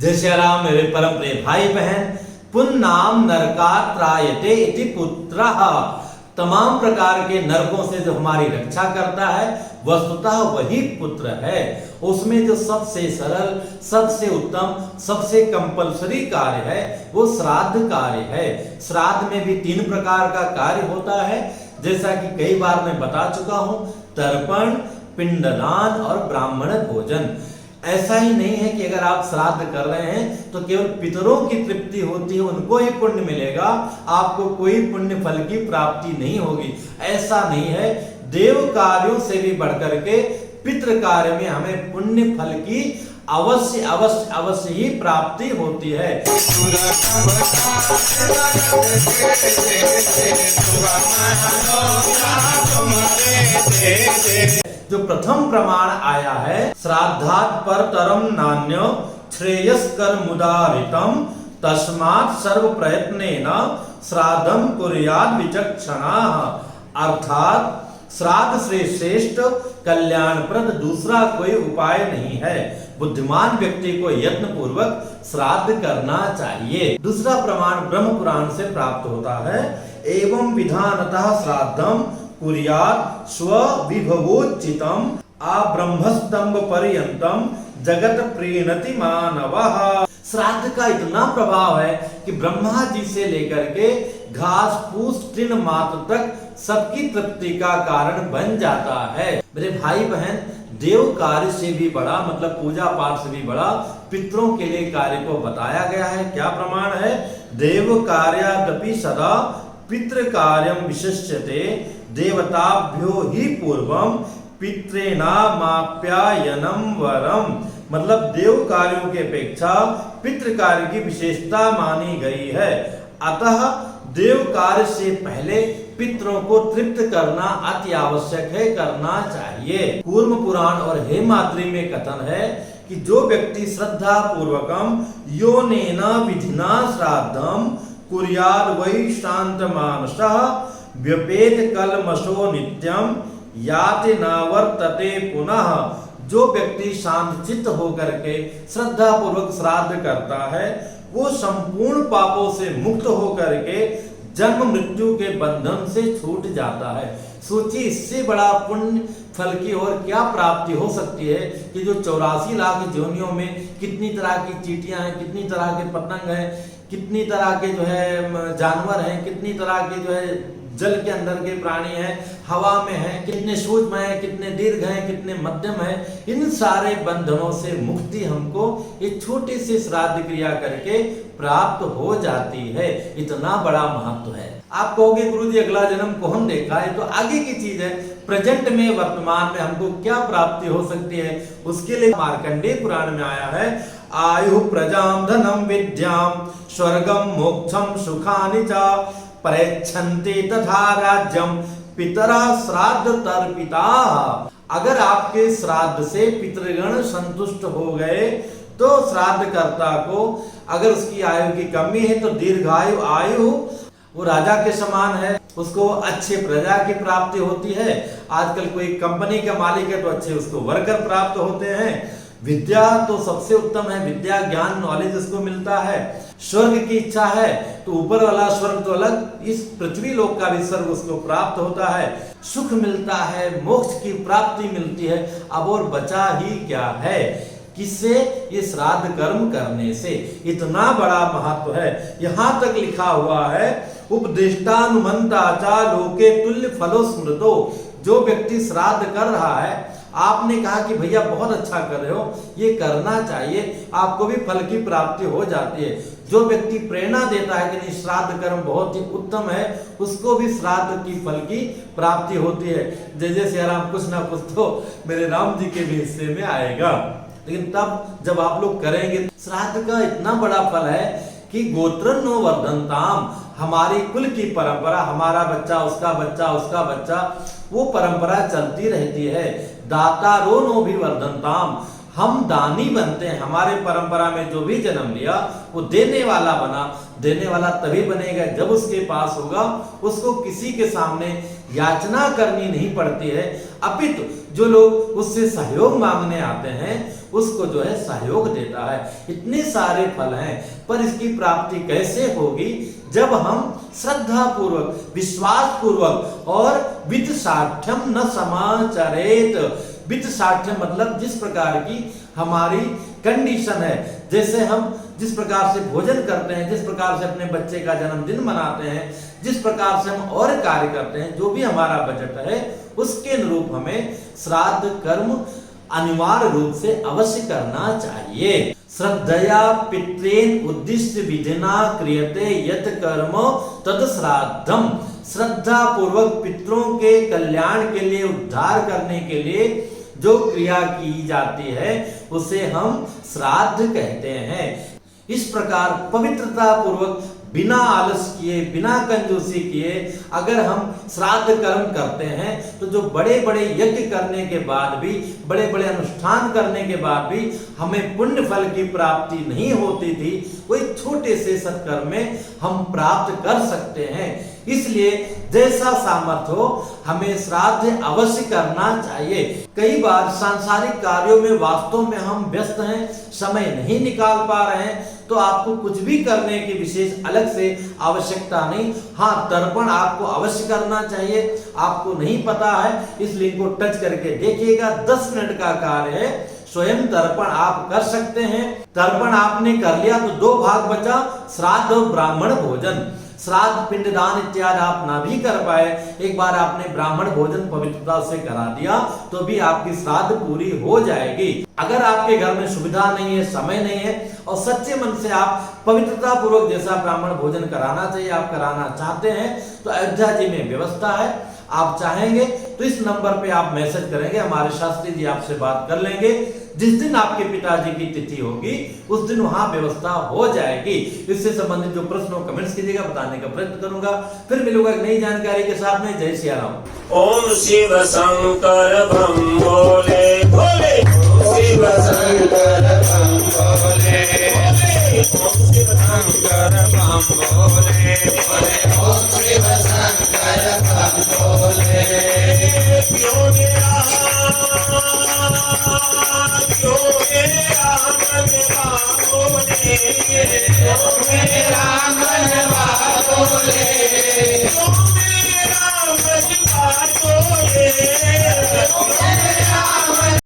जय श्री राम मेरे परम प्रिय भाई बहन। पुन्नाम नरकात् त्रायते इति पुत्रः। तमाम प्रकार के नरकों से जो हमारी रक्षा करता है वस्तुतः वही पुत्र है। उसमें जो सबसे सरल, सबसे उत्तम, सबसे कंपलसरी कार्य है वो श्राद्ध कार्य है। श्राद्ध में भी 3 प्रकार का कार्य होता है, जैसा कि कई बार मैं बता चुका हूं। तर्पण, पिंडदान और ब्राह्मण भोजन। ऐसा ही नहीं है कि अगर आप श्राद्ध कर रहे हैं तो केवल पितरों की तृप्ति होती है, उनको ही पुण्य मिलेगा, आपको कोई पुण्य फल की प्राप्ति नहीं होगी। ऐसा नहीं है। देव कार्यों से भी बढ़कर के पितृ कार्य में हमें पुण्य फल की अवश्य अवश्य अवश्य ही प्राप्ति होती है। जो प्रथम प्रमाण आया है, श्राद्धात् परतरम नान्यो श्रेयस्कर मुदारितम तस्मात् सर्व प्रयत्नेन श्राद्धं कुर्यात् विचक्षणाः। अर्थात श्राद्ध से श्रेष्ठ कल्याणप्रद दूसरा कोई उपाय नहीं है। बुद्धिमान व्यक्ति को यत्न पूर्वक श्राद्ध करना चाहिए। दूसरा प्रमाण ब्रह्म पुराण से प्राप्त होता है। एवं विधानतः श्राद्धं कुर्यात् स्वविभवोचितम् आब्रह्मस्तंभ पर्यंतम जगत प्रीणति मानवः। श्राद्ध का इतना प्रभाव है कि ब्रह्मा जी से लेकर के घास फूस तृण मात्र तक सबकी तृप्ति का कारण बन जाता है। मेरे भाई बहन, देव कार्य से भी बड़ा, मतलब पूजा पाठ से भी बड़ा, पितरों के लिए कार्य को बताया गया है। क्या प्रमाण है? देव कार्यादपि सदा पितृ कार्यम विशिष्यते देवताभ्यो ही पूर्वम पितृनामाप्यायनम वरम। मतलब देव कार्यों की अपेक्षा पितृ कार्य की विशेषता मानी गई है। अतः देव कार्य से पहले पितरों को तृप्त करना अति आवश्यक है, करना चाहिए। कूर्म पुराण और हेमाद्रि में कथन है कि जो व्यक्ति श्रद्धा पूर्वकम योनेन विधिना श्राद्धम कुर्याद् वै शांत मानसः व्यपेत कलमशो नित्यम याति नावर्तते पुनः। जो व्यक्ति शांत चित्त होकर के श्रद्धा पूर्वक श्राद्ध करता है वो संपूर्ण पापों से मुक्त होकर के जन्म मृत्यु के बंधन से छूट जाता है। सोचिए, इससे बड़ा पुण्य फल की और क्या प्राप्ति हो सकती है कि जो 84 लाख योनियों में कितनी तरह की चींटियां हैं, कितनी तरह के पतंग हैं, कितनी तरह के जो है जानवर हैं, कितनी तरह के जो है जल के अंदर के प्राणी हैं, हवा में हैं, कितने सूक्ष्म हैं, कितने दीर्घ हैं, कितने मध्यम हैं। इन सारे बंधनों से मुक्ति हमको एक छोटी सी श्राद्ध क्रिया करके प्राप्त हो जाती है। इतना बड़ा महत्व है। आप कहोगे गुरुजी अगला जन्म को हम देखा है, तो आगे की चीज है। प्रेजेंट में, वर्तमान में हमको क्या प्राप्ति हो सकती है, उसके लिए मार्कंडेय पुराण में आया है। आयु प्रजाम धनम विद्याम स्वर्गम मोक्षम सुखानि च परेच्छन्ति तथा राज्यम पितरा श्राद्ध तर्पिता। अगर आपके श्राद्ध से पितृगण संतुष्ट हो गए तो श्राद्धकर्ता को, अगर उसकी आयु की कमी है तो दीर्घायु आयु, वो राजा के समान है, उसको अच्छे प्रजा की प्राप्ति होती है। आजकल कोई कंपनी का मालिक है तो अच्छे उसको वर्कर प्राप्त होते हैं। विद्या तो सबसे उत्तम है, विद्या ज्ञान नॉलेज उसको मिलता है। स्वर्ग की इच्छा है तो ऊपर वाला स्वर्ग तो अलग, इस पृथ्वी लोक का भी स्वर्ग उसको प्राप्त होता है। सुख मिलता है, मोक्ष की प्राप्ति मिलती है। अब और बचा ही क्या है? किससे? ये श्राद्ध कर्म करने से। इतना बड़ा महत्व है। यहां तक लिखा हुआ है उपदिष्टानुमंता चा लोके तुल्य फलो स्मृतो। जो व्यक्ति श्राद्ध कर रहा है, आपने कहा कि भैया बहुत अच्छा कर रहे हो, ये करना चाहिए, आपको भी फल की प्राप्ति हो जाती है। जो व्यक्ति प्रेरणा देता है कि नहीं श्राद्ध कर्म बहुत ही उत्तम है, उसको भी श्राद्ध की फल की प्राप्ति होती है। जय जय श्री राम, कुछ ना कुछ तो मेरे राम जी के भी हिस्से में आएगा। लेकिन तब जब आप लोग करेंगे, श्राद्ध का इतना बड़ा फल है कि गोत्रन्नो वर्धन्ताम, हमारी कुल की परंपरा, हमारा बच्चा, उसका बच्चा, उसका बच्चा, वो परंपरा चलती रहती है। दातारो नो भी वर्धन्ताम, हम दानी बनते हैं। हमारे परंपरा में जो भी जन्म लिया वो देने वाला बना। देने वाला तभी बनेगा जब उसके पास होगा, उसको किसी के सामने याचना करनी नहीं पड़ती है, अपितु जो लोग उससे सहयोग मांगने आते हैं उसको जो है सहयोग देता है। इतने सारे फल हैं, पर इसकी प्राप्ति कैसे होगी? जब हम श्रद्धा पूर्वक, विश्वास पूर्वक और वित्त साठ्यम न समाचरेत। वित्त साठ्यम मतलब जिस प्रकार की हमारी कंडीशन है, जैसे हम जिस प्रकार से भोजन करते हैं, जिस प्रकार से अपने बच्चे का जन्मदिन मनाते हैं, जिस प्रकार से हम और कार्य करते हैं, जो भी हमारा बजट है उसके अनुरूप हमें श्राद्ध कर्म अनिवार्य रूप से अवश्य करना चाहिए। श्रद्धया पितॄन उद्दिश्य विधिना क्रियते यत् कर्म तद श्राद्धम। श्रद्धा पूर्वक पितरों के कल्याण के लिए, उद्धार करने के लिए जो क्रिया की जाती है उसे हम श्राद्ध कहते हैं। इस प्रकार पवित्रता पूर्वक, बिना आलस किए, बिना कंजूसी किए अगर हम श्राद्ध कर्म करते हैं तो जो बड़े बड़े यज्ञ करने के बाद भी, बड़े बड़े अनुष्ठान करने के बाद भी हमें पुण्य फल की प्राप्ति नहीं होती थी, कोई छोटे से सत्कर्म में हम प्राप्त कर सकते हैं। इसलिए जैसा सामर्थ्य हो हमें श्राद्ध अवश्य करना चाहिए। कई बार सांसारिक कार्यों में वास्तव में हम व्यस्त हैं, समय नहीं निकाल पा रहे हैं, तो आपको कुछ भी करने की विशेष अलग से आवश्यकता नहीं। हाँ, तर्पण आपको अवश्य करना चाहिए। आपको नहीं पता है, इस लिंक को टच करके देखिएगा, 10 मिनट का कार्य है। स्वयं तर्पण आप कर सकते हैं। तर्पण आपने कर लिया तो 2 भाग बचा, श्राद्ध और ब्राह्मण भोजन। श्राद्ध पिंडदान इत्यादि आप ना भी कर पाए, एक बार आपने ब्राह्मण भोजन पवित्रता से करा दिया तो भी आपकी श्राद्ध पूरी हो जाएगी। अगर आपके घर में सुविधा नहीं है, समय नहीं है और सच्चे मन से आप पवित्रता पूर्वक जैसा ब्राह्मण भोजन कराना चाहिए आप कराना चाहते हैं तो अयोध्या जी में व्यवस्था है। आप चाहेंगे तो इस नंबर पे आप मैसेज करेंगे, हमारे शास्त्री जी आपसे बात कर लेंगे। जिस दिन आपके पिताजी की तिथि होगी उस दिन वहां व्यवस्था हो जाएगी। इससे संबंधित जो प्रश्न हो कमेंट्स कीजिएगा, बताने का प्रयत्न करूंगा। फिर मिलूंगा एक नई जानकारी के साथ में। जय सिया राम। ओम शिव शंकर बम भोले भोले, शिव शंकर बम भोले भोले, ओम शिव शंकर बम भोले भोले, ओम शिव शंकर बम भोले। क्यों मेरा मनवा बोले, क्यों मेरा मनवा बोले, क्यों मेरा